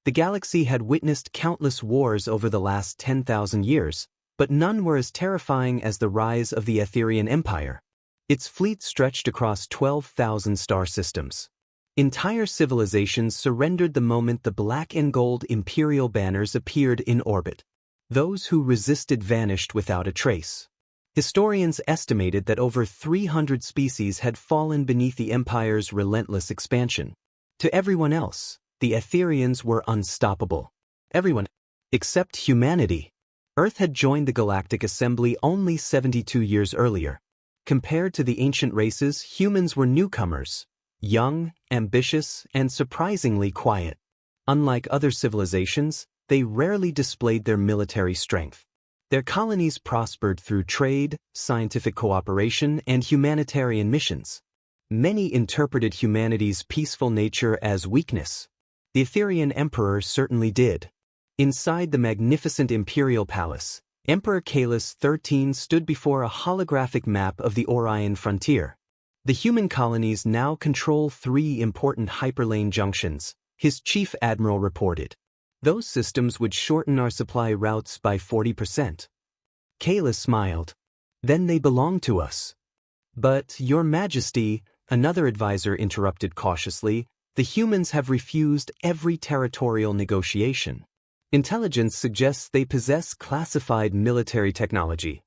The galaxy had witnessed countless wars over the last 10,000 years, but none were as terrifying as the rise of the Etherian Empire. Its fleet stretched across 12,000 star systems. Entire civilizations surrendered the moment the black and gold imperial banners appeared in orbit. Those who resisted vanished without a trace. Historians estimated that over 300 species had fallen beneath the Empire's relentless expansion. To everyone else, the Etherians were unstoppable. Everyone, except humanity. Earth had joined the Galactic Assembly only 72 years earlier. Compared to the ancient races, humans were newcomers, young, ambitious, and surprisingly quiet. Unlike other civilizations, they rarely displayed their military strength. Their colonies prospered through trade, scientific cooperation, and humanitarian missions. Many interpreted humanity's peaceful nature as weakness. The Etherian Emperor certainly did. Inside the magnificent imperial palace, Emperor Kahless XIII stood before a holographic map of the Orion frontier. The human colonies now control 3 important hyperlane junctions, his chief admiral reported. Those systems would shorten our supply routes by 40%. Kahless smiled. Then they belong to us. But, Your Majesty, another advisor interrupted cautiously, the humans have refused every territorial negotiation. Intelligence suggests they possess classified military technology.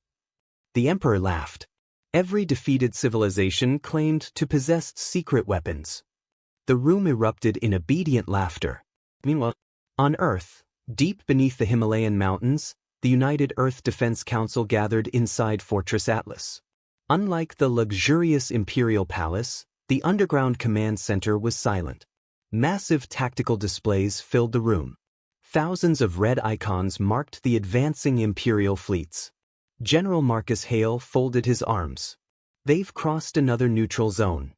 The Emperor laughed. Every defeated civilization claimed to possess secret weapons. The room erupted in obedient laughter. Meanwhile, on Earth, deep beneath the Himalayan mountains, the United Earth Defense Council gathered inside Fortress Atlas. Unlike the luxurious Imperial Palace, the underground command center was silent. Massive tactical displays filled the room. Thousands of red icons marked the advancing Imperial fleets. General Marcus Hale folded his arms. They've crossed another neutral zone.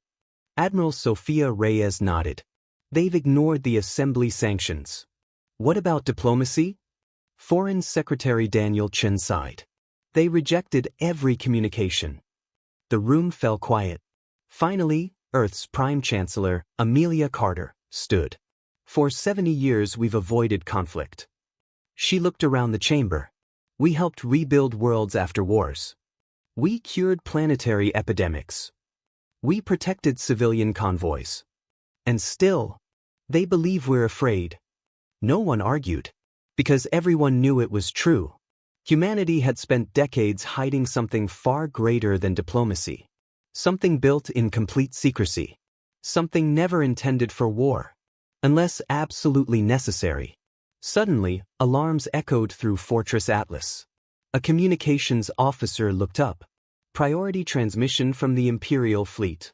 Admiral Sophia Reyes nodded. They've ignored the Assembly sanctions. What about diplomacy? Foreign Secretary Daniel Chen sighed. They rejected every communication. The room fell quiet. Finally, Earth's Prime Chancellor, Amelia Carter, stood. For 70 years we've avoided conflict. She looked around the chamber. We helped rebuild worlds after wars. We cured planetary epidemics. We protected civilian convoys. And still, they believe we're afraid. No one argued, because everyone knew it was true. Humanity had spent decades hiding something far greater than diplomacy. Something built in complete secrecy. Something never intended for war. Unless absolutely necessary. Suddenly, alarms echoed through Fortress Atlas. A communications officer looked up. Priority transmission from the Imperial fleet.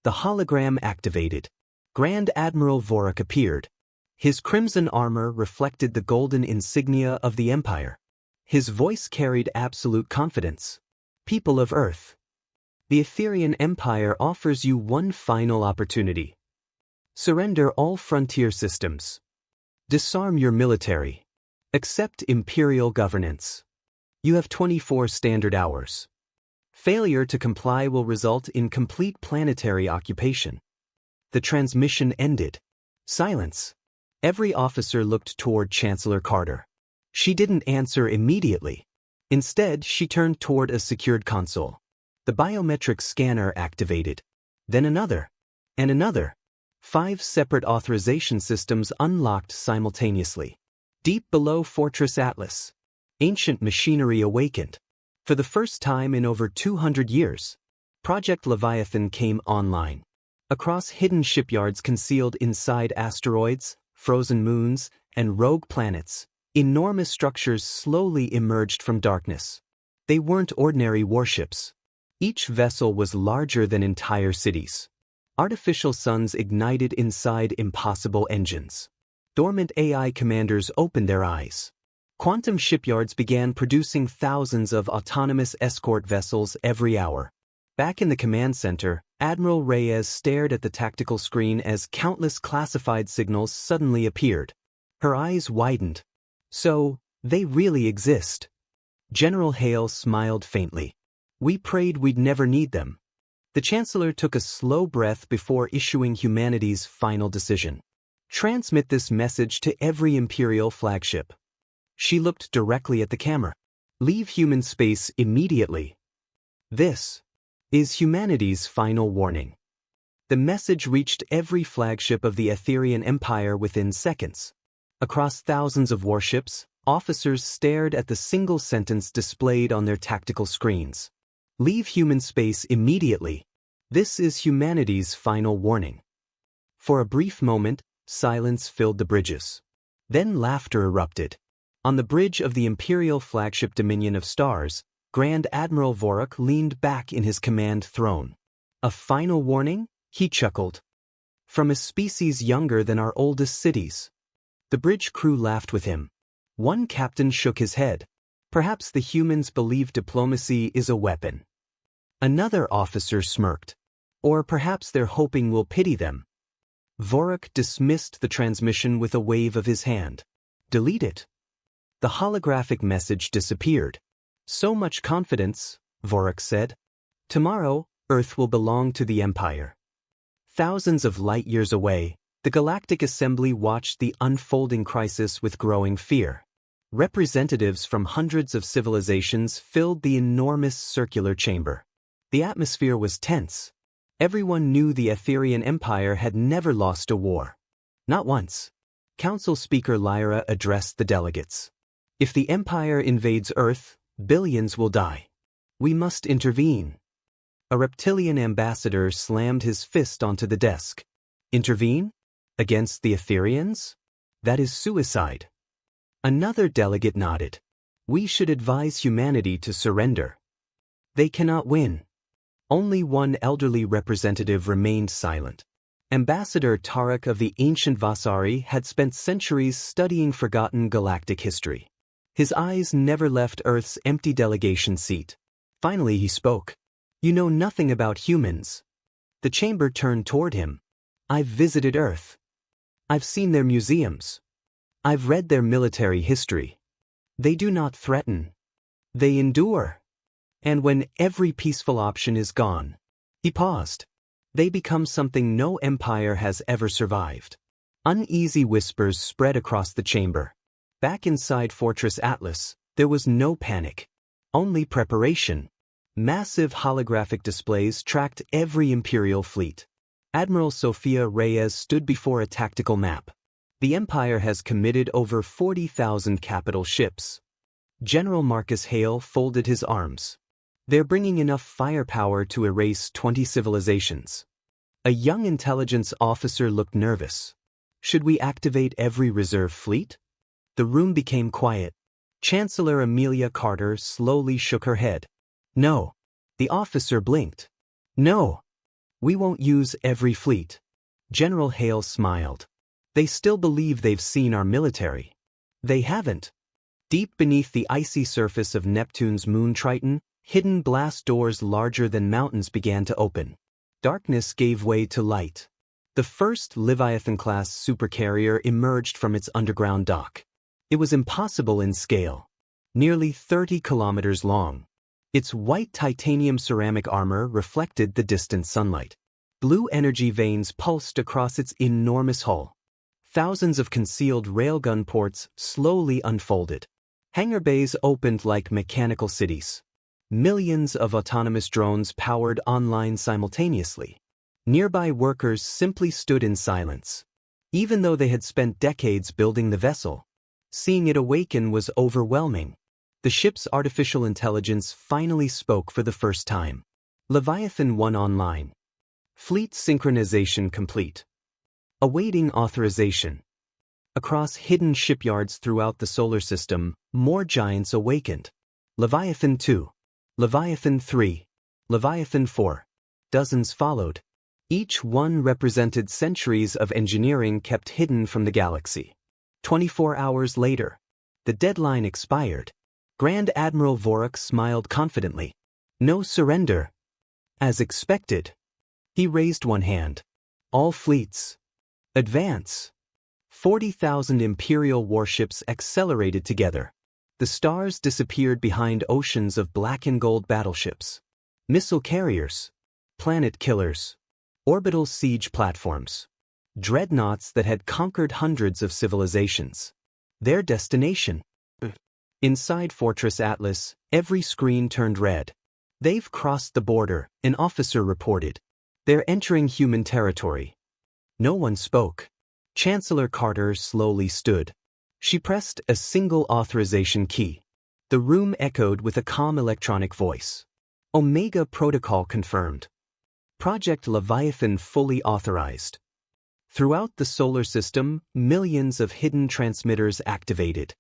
The hologram activated. Grand Admiral Vorak appeared. His crimson armor reflected the golden insignia of the Empire. His voice carried absolute confidence. People of Earth. The Etherian Empire offers you one final opportunity. Surrender all frontier systems. Disarm your military. Accept imperial governance. You have 24 standard hours. Failure to comply will result in complete planetary occupation. The transmission ended. Silence. Every officer looked toward Chancellor Carter. She didn't answer immediately. Instead, she turned toward a secured console. The biometric scanner activated. Then another. And another. 5 separate authorization systems unlocked simultaneously. Deep below Fortress Atlas, ancient machinery awakened. For the first time in over 200 years, Project Leviathan came online. Across hidden shipyards concealed inside asteroids, frozen moons, and rogue planets, enormous structures slowly emerged from darkness. They weren't ordinary warships. Each vessel was larger than entire cities. Artificial suns ignited inside impossible engines. Dormant AI commanders opened their eyes. Quantum shipyards began producing thousands of autonomous escort vessels every hour. Back in the command center, Admiral Reyes stared at the tactical screen as countless classified signals suddenly appeared. Her eyes widened. So, they really exist. General Hale smiled faintly. We prayed we'd never need them. The Chancellor took a slow breath before issuing humanity's final decision. Transmit this message to every Imperial flagship. She looked directly at the camera. Leave human space immediately. This is humanity's final warning. The message reached every flagship of the Etherian Empire within seconds. Across thousands of warships, officers stared at the single sentence displayed on their tactical screens. Leave human space immediately. This is humanity's final warning. For a brief moment, silence filled the bridges. Then laughter erupted. On the bridge of the Imperial flagship Dominion of Stars, Grand Admiral Vorak leaned back in his command throne. A final warning? He chuckled. From a species younger than our oldest cities. The bridge crew laughed with him. One captain shook his head. Perhaps the humans believe diplomacy is a weapon. Another officer smirked. Or perhaps they're hoping we'll pity them. Vorak dismissed the transmission with a wave of his hand. Delete it. The holographic message disappeared. So much confidence, Vorak said. Tomorrow, Earth will belong to the Empire. Thousands of light-years away, the Galactic Assembly watched the unfolding crisis with growing fear. Representatives from hundreds of civilizations filled the enormous circular chamber. The atmosphere was tense. Everyone knew the Etherian Empire had never lost a war. Not once. Council Speaker Lyra addressed the delegates. If the Empire invades Earth, billions will die. We must intervene. A reptilian ambassador slammed his fist onto the desk. Intervene? Against the Etherians? That is suicide. Another delegate nodded. We should advise humanity to surrender. They cannot win. Only one elderly representative remained silent. Ambassador Tarek of the ancient Vasari had spent centuries studying forgotten galactic history. His eyes never left Earth's empty delegation seat. Finally he spoke. You know nothing about humans. The chamber turned toward him. I've visited Earth. I've seen their museums. I've read their military history. They do not threaten. They endure. And when every peaceful option is gone, he paused. They become something no empire has ever survived. Uneasy whispers spread across the chamber. Back inside Fortress Atlas, there was no panic. Only preparation. Massive holographic displays tracked every Imperial fleet. Admiral Sofia Reyes stood before a tactical map. The Empire has committed over 40,000 capital ships. General Marcus Hale folded his arms. They're bringing enough firepower to erase 20 civilizations. A young intelligence officer looked nervous. Should we activate every reserve fleet? The room became quiet. Chancellor Amelia Carter slowly shook her head. No. The officer blinked. No. We won't use every fleet. General Hale smiled. They still believe they've seen our military. They haven't. Deep beneath the icy surface of Neptune's moon Triton, hidden blast doors larger than mountains began to open. Darkness gave way to light. The first Leviathan-class supercarrier emerged from its underground dock. It was impossible in scale. Nearly 30 kilometers long. Its white titanium ceramic armor reflected the distant sunlight. Blue energy veins pulsed across its enormous hull. Thousands of concealed railgun ports slowly unfolded. Hangar bays opened like mechanical cities. Millions of autonomous drones powered online simultaneously. Nearby workers simply stood in silence. Even though they had spent decades building the vessel, seeing it awaken was overwhelming. The ship's artificial intelligence finally spoke for the first time. Leviathan 1 online. Fleet synchronization complete. Awaiting authorization. Across hidden shipyards throughout the solar system, more giants awakened. Leviathan 2. Leviathan 3. Leviathan 4. Dozens followed. Each one represented centuries of engineering kept hidden from the galaxy. 24 hours later, the deadline expired. Grand Admiral Vorak smiled confidently. No surrender. As expected. He raised one hand. All fleets. Advance. 40,000 Imperial warships accelerated together. The stars disappeared behind oceans of black and gold battleships. Missile carriers. Planet killers. Orbital siege platforms. dreadnoughts that had conquered hundreds of civilizations. Their destination. Inside Fortress Atlas, every screen turned red. They've crossed the border, an officer reported. They're entering human territory. No one spoke. Chancellor Carter slowly stood. She pressed a single authorization key. The room echoed with a calm electronic voice. Omega Protocol confirmed. Project Leviathan fully authorized. Throughout the solar system, millions of hidden transmitters activated.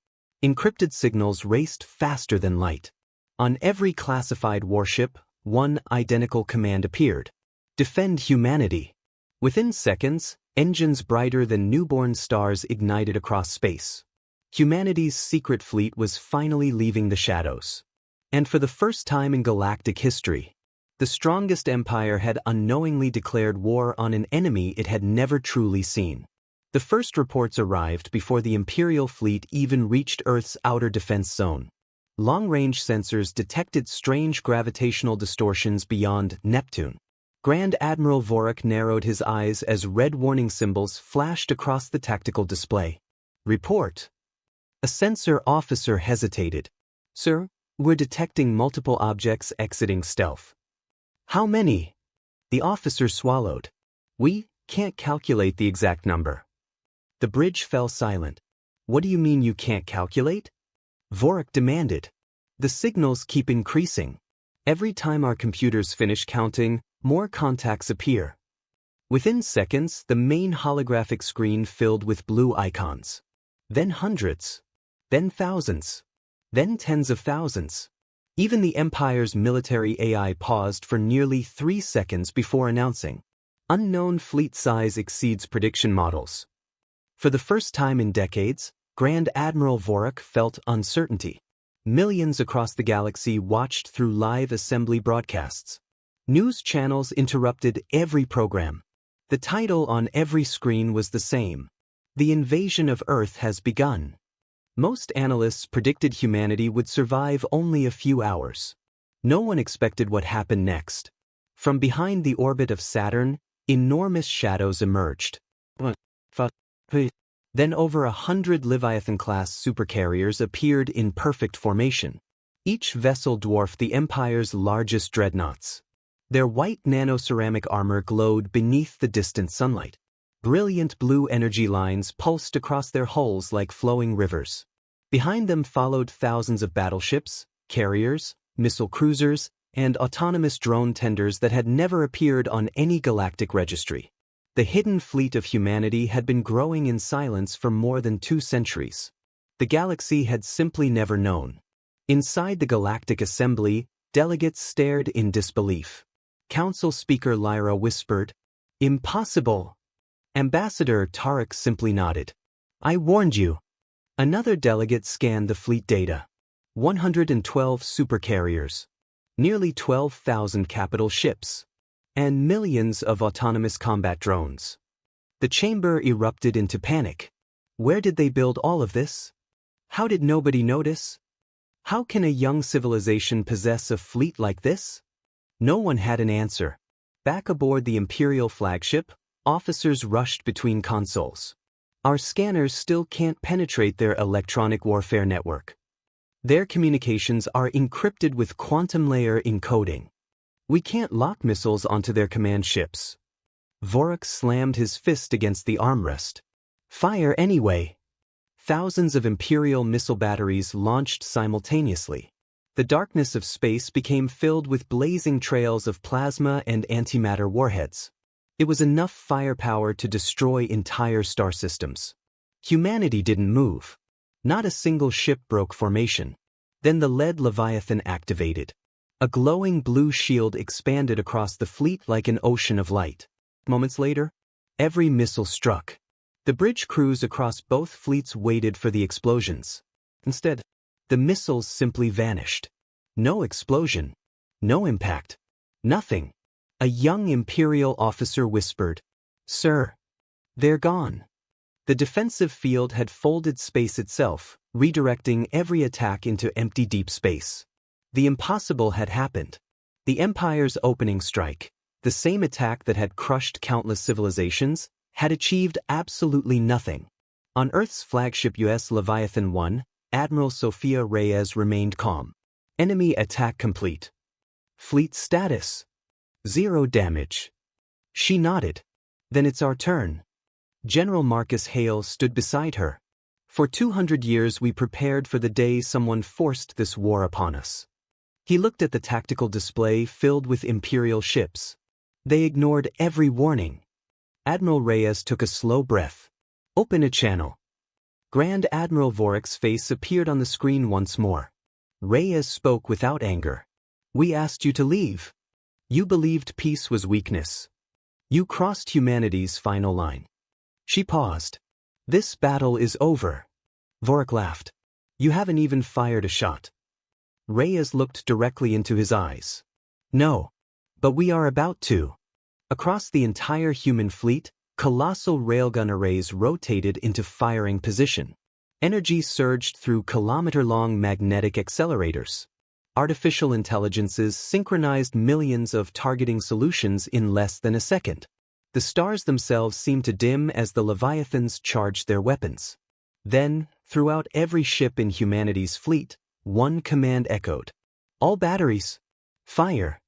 Encrypted signals raced faster than light. On every classified warship, one identical command appeared. Defend humanity. Within seconds, engines brighter than newborn stars ignited across space. Humanity's secret fleet was finally leaving the shadows. And for the first time in galactic history, the strongest empire had unknowingly declared war on an enemy it had never truly seen. The first reports arrived before the Imperial fleet even reached Earth's outer defense zone. Long-range sensors detected strange gravitational distortions beyond Neptune. Grand Admiral Vorik narrowed his eyes as red warning symbols flashed across the tactical display. Report. A sensor officer hesitated. Sir, we're detecting multiple objects exiting stealth. How many? The officer swallowed. We can't calculate the exact number. The bridge fell silent. What do you mean you can't calculate? Vorik demanded. The signals keep increasing. Every time our computers finish counting, more contacts appear. Within seconds, the main holographic screen filled with blue icons. Then hundreds. Then thousands. Then tens of thousands. Even the Empire's military AI paused for nearly 3 seconds before announcing. Unknown fleet size exceeds prediction models. For the first time in decades, Grand Admiral Vorik felt uncertainty. Millions across the galaxy watched through live assembly broadcasts. News channels interrupted every program. The title on every screen was the same. The invasion of Earth has begun. Most analysts predicted humanity would survive only a few hours. No one expected what happened next. From behind the orbit of Saturn, enormous shadows emerged. Then over 100 Leviathan-class supercarriers appeared in perfect formation. Each vessel dwarfed the Empire's largest dreadnoughts. Their white nanoceramic armor glowed beneath the distant sunlight. Brilliant blue energy lines pulsed across their hulls like flowing rivers. Behind them followed thousands of battleships, carriers, missile cruisers, and autonomous drone tenders that had never appeared on any galactic registry. The hidden fleet of humanity had been growing in silence for more than 2 centuries. The galaxy had simply never known. Inside the Galactic Assembly, delegates stared in disbelief. Council Speaker Lyra whispered, "Impossible." Ambassador Tarek simply nodded. "I warned you." Another delegate scanned the fleet data. 112 supercarriers, nearly 12,000 capital ships, and millions of autonomous combat drones. The chamber erupted into panic. Where did they build all of this? How did nobody notice? How can a young civilization possess a fleet like this? No one had an answer. Back aboard the Imperial flagship, officers rushed between consoles. Our scanners still can't penetrate their electronic warfare network. Their communications are encrypted with quantum layer encoding. We can't lock missiles onto their command ships. Vorik slammed his fist against the armrest. Fire anyway. Thousands of Imperial missile batteries launched simultaneously. The darkness of space became filled with blazing trails of plasma and antimatter warheads. It was enough firepower to destroy entire star systems. Humanity didn't move. Not a single ship broke formation. Then the lead Leviathan activated. A glowing blue shield expanded across the fleet like an ocean of light. Moments later, every missile struck. The bridge crews across both fleets waited for the explosions. Instead, the missiles simply vanished. No explosion. No impact. Nothing. A young Imperial officer whispered, "Sir, they're gone." The defensive field had folded space itself, redirecting every attack into empty deep space. The impossible had happened. The Empire's opening strike, the same attack that had crushed countless civilizations, had achieved absolutely nothing. On Earth's flagship U.S. Leviathan 1, Admiral Sophia Reyes remained calm. Enemy attack complete. Fleet status: 0 damage. She nodded. Then it's our turn. General Marcus Hale stood beside her. For 200 years we prepared for the day someone forced this war upon us. He looked at the tactical display filled with Imperial ships. They ignored every warning. Admiral Reyes took a slow breath. Open a channel. Grand Admiral Vorik's face appeared on the screen once more. Reyes spoke without anger. We asked you to leave. You believed peace was weakness. You crossed humanity's final line. She paused. This battle is over. Vorik laughed. You haven't even fired a shot. Reyes looked directly into his eyes. No. But we are about to. Across the entire human fleet, colossal railgun arrays rotated into firing position. Energy surged through kilometer-long magnetic accelerators. Artificial intelligences synchronized millions of targeting solutions in less than a second. The stars themselves seemed to dim as the Leviathans charged their weapons. Then, throughout every ship in humanity's fleet, one command echoed. All batteries. Fire.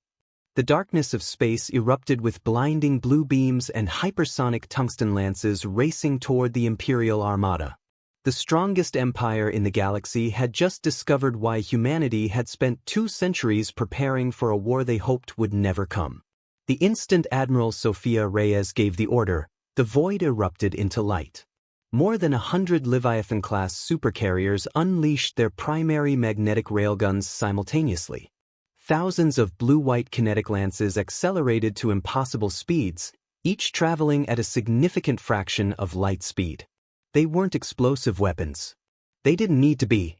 The darkness of space erupted with blinding blue beams and hypersonic tungsten lances racing toward the Imperial Armada. The strongest empire in the galaxy had just discovered why humanity had spent 2 centuries preparing for a war they hoped would never come. The instant Admiral Sophia Reyes gave the order, the void erupted into light. More than 100 Leviathan-class supercarriers unleashed their primary magnetic railguns simultaneously. Thousands of blue-white kinetic lances accelerated to impossible speeds, each traveling at a significant fraction of light speed. They weren't explosive weapons. They didn't need to be.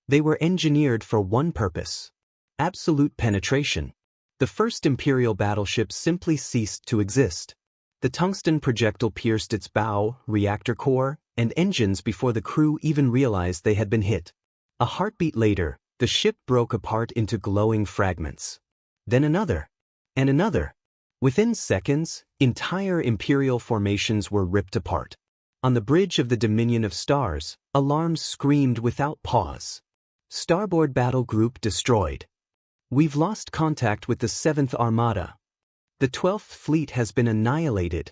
They were engineered for one purpose: absolute penetration. The first Imperial battleship simply ceased to exist. The tungsten projectile pierced its bow, reactor core, and engines before the crew even realized they had been hit. A heartbeat later, the ship broke apart into glowing fragments. Then another. And another. Within seconds, entire Imperial formations were ripped apart. On the bridge of the Dominion of Stars, alarms screamed without pause. Starboard battle group destroyed. We've lost contact with the 7th Armada. The 12th Fleet has been annihilated.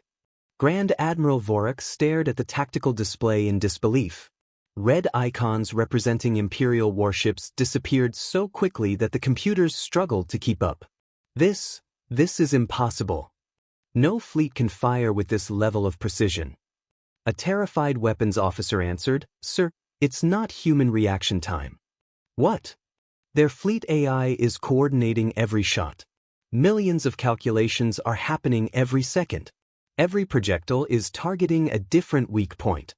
Grand Admiral Vorik stared at the tactical display in disbelief. Red icons representing Imperial warships disappeared so quickly that the computers struggled to keep up. This is impossible. No fleet can fire with this level of precision. A terrified weapons officer answered, Sir, it's not human reaction time. What? Their fleet AI is coordinating every shot. Millions of calculations are happening every second. Every projectile is targeting a different weak point.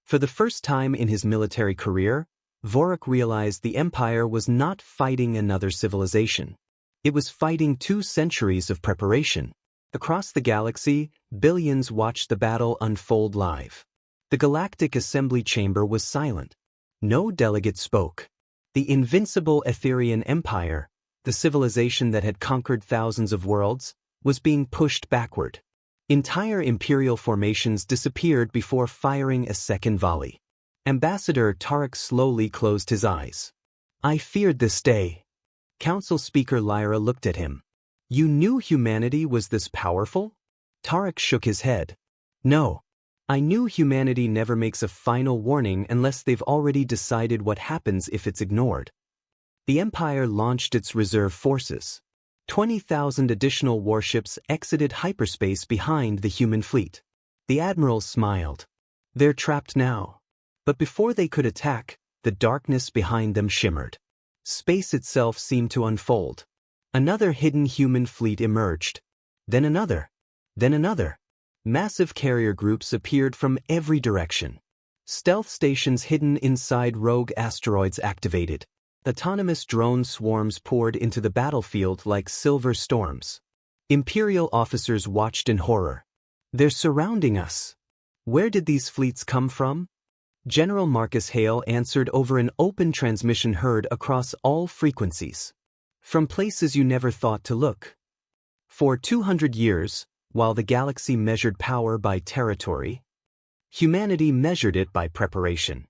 For the first time in his military career, Vorik realized the Empire was not fighting another civilization. It was fighting 2 centuries of preparation. Across the galaxy, billions watched the battle unfold live. The Galactic Assembly Chamber was silent. No delegate spoke. The invincible Etherian Empire, the civilization that had conquered thousands of worlds, was being pushed backward. Entire Imperial formations disappeared before firing a second volley. Ambassador Tarek slowly closed his eyes. I feared this day. Council Speaker Lyra looked at him. You knew humanity was this powerful? Tarek shook his head. No. I knew humanity never makes a final warning unless they've already decided what happens if it's ignored. The Empire launched its reserve forces. 20,000 additional warships exited hyperspace behind the human fleet. The admiral smiled. They're trapped now. But before they could attack, the darkness behind them shimmered. Space itself seemed to unfold. Another hidden human fleet emerged. Then another. Then another. Massive carrier groups appeared from every direction. Stealth stations hidden inside rogue asteroids activated. Autonomous drone swarms poured into the battlefield like silver storms. Imperial officers watched in horror. They're surrounding us. Where did these fleets come from? General Marcus Hale answered over an open transmission heard across all frequencies. From places you never thought to look. For 200 years, While the galaxy measured power by territory, humanity measured it by preparation.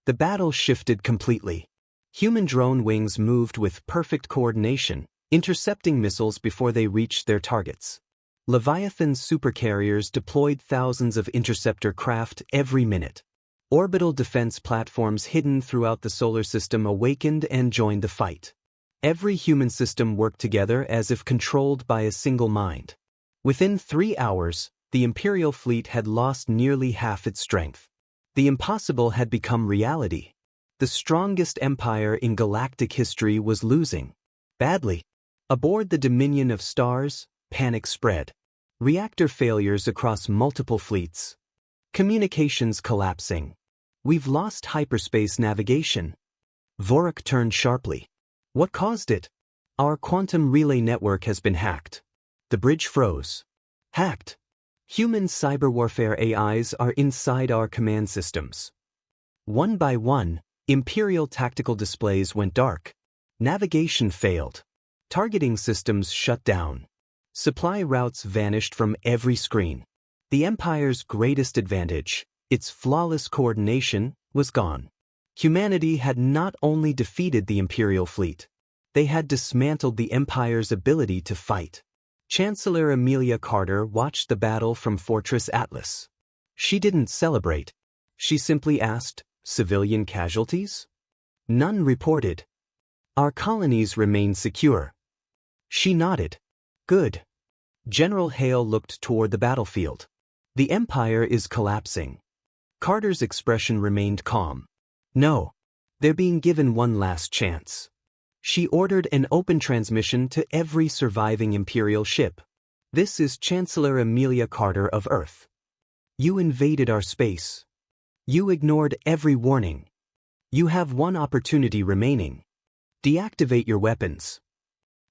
The battle shifted completely. Human drone wings moved with perfect coordination, intercepting missiles before they reached their targets. Leviathan supercarriers deployed thousands of interceptor craft every minute. Orbital defense platforms hidden throughout the solar system awakened and joined the fight. Every human system worked together as if controlled by a single mind. Within 3 hours, the Imperial fleet had lost nearly half its strength. The impossible had become reality. The strongest empire in galactic history was losing. Badly. Aboard the Dominion of Stars, panic spread. Reactor failures across multiple fleets. Communications collapsing. We've lost hyperspace navigation. Vorik turned sharply. What caused it? Our quantum relay network has been hacked. The bridge froze. Hacked. Human cyber warfare AIs are inside our command systems. One by one, Imperial tactical displays went dark. Navigation failed. Targeting systems shut down. Supply routes vanished from every screen. The Empire's greatest advantage, its flawless coordination, was gone. Humanity had not only defeated the Imperial fleet, they had dismantled the Empire's ability to fight. Chancellor Amelia Carter watched the battle from Fortress Atlas. She didn't celebrate. She simply asked, "Civilian casualties?" None reported. "Our colonies remain secure." She nodded. "Good." General Hale looked toward the battlefield. "The Empire is collapsing." Carter's expression remained calm. "No. They're being given one last chance." She ordered an open transmission to every surviving Imperial ship. "This is Chancellor Amelia Carter of Earth. You invaded our space. You ignored every warning. You have one opportunity remaining. Deactivate your weapons.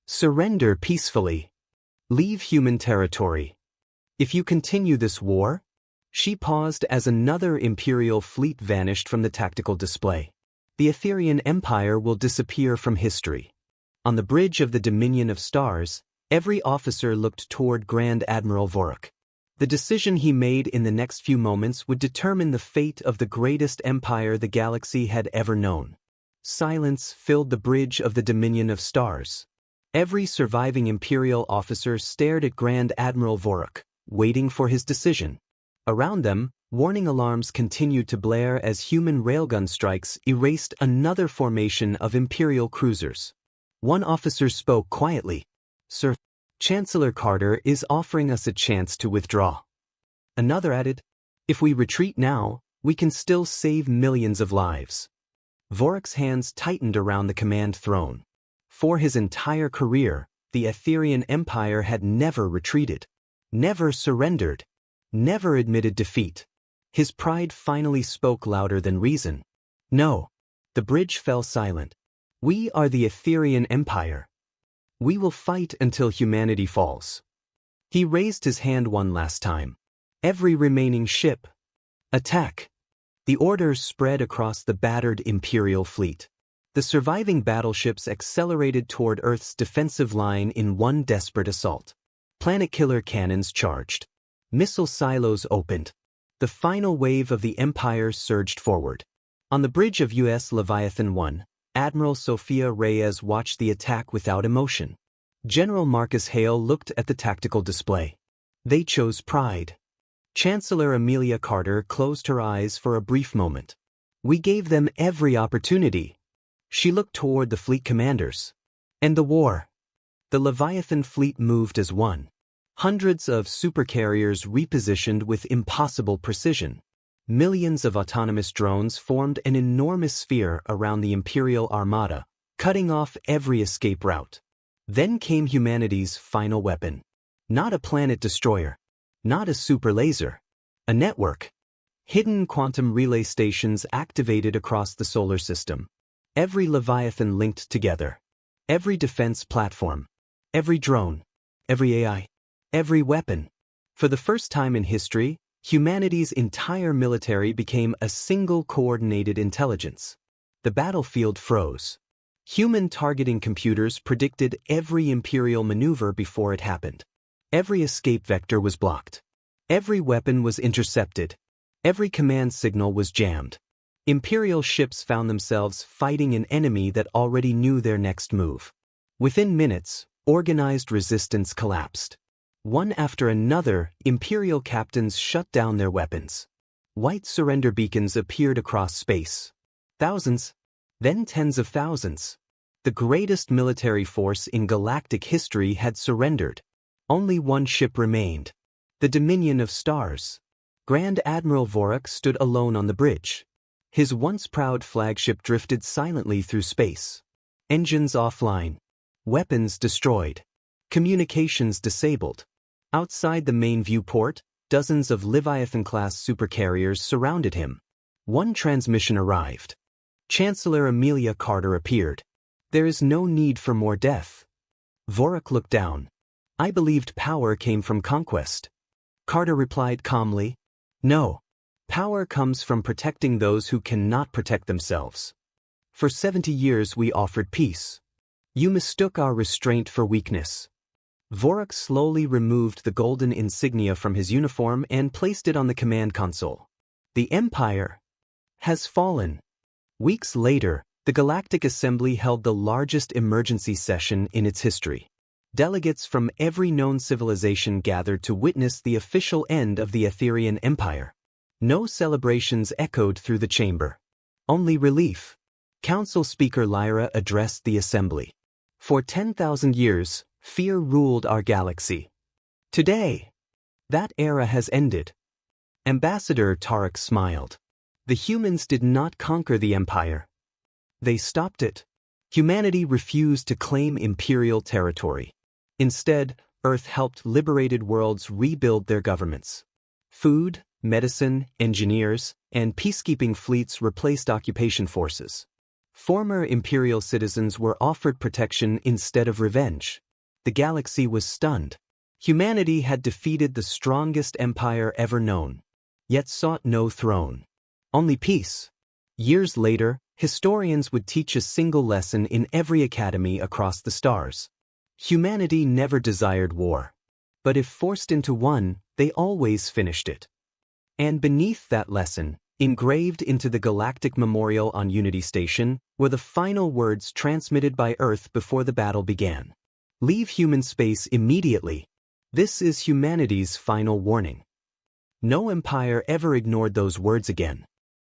Surrender peacefully. Leave human territory. If you continue this war..." She paused as another Imperial fleet vanished from the tactical display. The Etherian Empire will disappear from history. On the bridge of the Dominion of Stars, every officer looked toward Grand Admiral Vorik. The decision he made in the next few moments would determine the fate of the greatest empire the galaxy had ever known. Silence filled the bridge of the Dominion of Stars. Every surviving Imperial officer stared at Grand Admiral Vorik, waiting for his decision. Around them, warning alarms continued to blare as human railgun strikes erased another formation of Imperial cruisers. One officer spoke quietly. "Sir, Chancellor Carter is offering us a chance to withdraw." Another added, "If we retreat now, we can still save millions of lives." Vorik's hands tightened around the command throne. For his entire career, the Etherian Empire had never retreated, never surrendered, never admitted defeat. His pride finally spoke louder than reason. "No." The bridge fell silent. "We are the Etherian Empire. We will fight until humanity falls." He raised his hand one last time. "Every remaining ship. Attack." The order spread across the battered Imperial fleet. The surviving battleships accelerated toward Earth's defensive line in one desperate assault. Planet-killer cannons charged. Missile silos opened. The final wave of the Empire surged forward. On the bridge of U.S. Leviathan 1, Admiral Sophia Reyes watched the attack without emotion. General Marcus Hale looked at the tactical display. They chose pride. Chancellor Amelia Carter closed her eyes for a brief moment. "We gave them every opportunity." She looked toward the fleet commanders. "And the war." The Leviathan fleet moved as one. Hundreds of supercarriers repositioned with impossible precision. Millions of autonomous drones formed an enormous sphere around the Imperial Armada, cutting off every escape route. Then came humanity's final weapon. Not a planet destroyer. Not a super laser. A network. Hidden quantum relay stations activated across the solar system. Every Leviathan linked together. Every defense platform. Every drone. Every AI. Every weapon. For the first time in history, humanity's entire military became a single coordinated intelligence. The battlefield froze. Human targeting computers predicted every Imperial maneuver before it happened. Every escape vector was blocked. Every weapon was intercepted. Every command signal was jammed. Imperial ships found themselves fighting an enemy that already knew their next move. Within minutes, organized resistance collapsed. One after another, Imperial captains shut down their weapons. White surrender beacons appeared across space. Thousands, then tens of thousands. The greatest military force in galactic history had surrendered. Only one ship remained. The Dominion of Stars. Grand Admiral Vorak stood alone on the bridge. His once proud flagship drifted silently through space. Engines offline. Weapons destroyed. Communications disabled. Outside the main viewport, dozens of Leviathan-class supercarriers surrounded him. One transmission arrived. Chancellor Amelia Carter appeared. There is no need for more death. Vorak looked down. I believed power came from conquest. Carter replied calmly, no. Power comes from protecting those who cannot protect themselves. For 70 years we offered peace. You mistook our restraint for weakness. Vorak slowly removed the golden insignia from his uniform and placed it on the command console. The Empire has fallen. Weeks later, the Galactic Assembly held the largest emergency session in its history. Delegates from every known civilization gathered to witness the official end of the Etherian Empire. No celebrations echoed through the chamber. Only relief. Council Speaker Lyra addressed the assembly. For 10,000 years, fear ruled our galaxy. Today, that era has ended. Ambassador Tarek smiled. The humans did not conquer the Empire. They stopped it. Humanity refused to claim imperial territory. Instead, Earth helped liberated worlds rebuild their governments. Food, medicine, engineers, and peacekeeping fleets replaced occupation forces. Former imperial citizens were offered protection instead of revenge. The galaxy was stunned. Humanity had defeated the strongest empire ever known, yet sought no throne. Only peace. Years later, historians would teach a single lesson in every academy across the stars. Humanity never desired war. But if forced into one, they always finished it. And beneath that lesson, engraved into the galactic memorial on Unity Station, were the final words transmitted by Earth before the battle began. Leave human space immediately. This is humanity's final warning. No empire ever ignored those words again.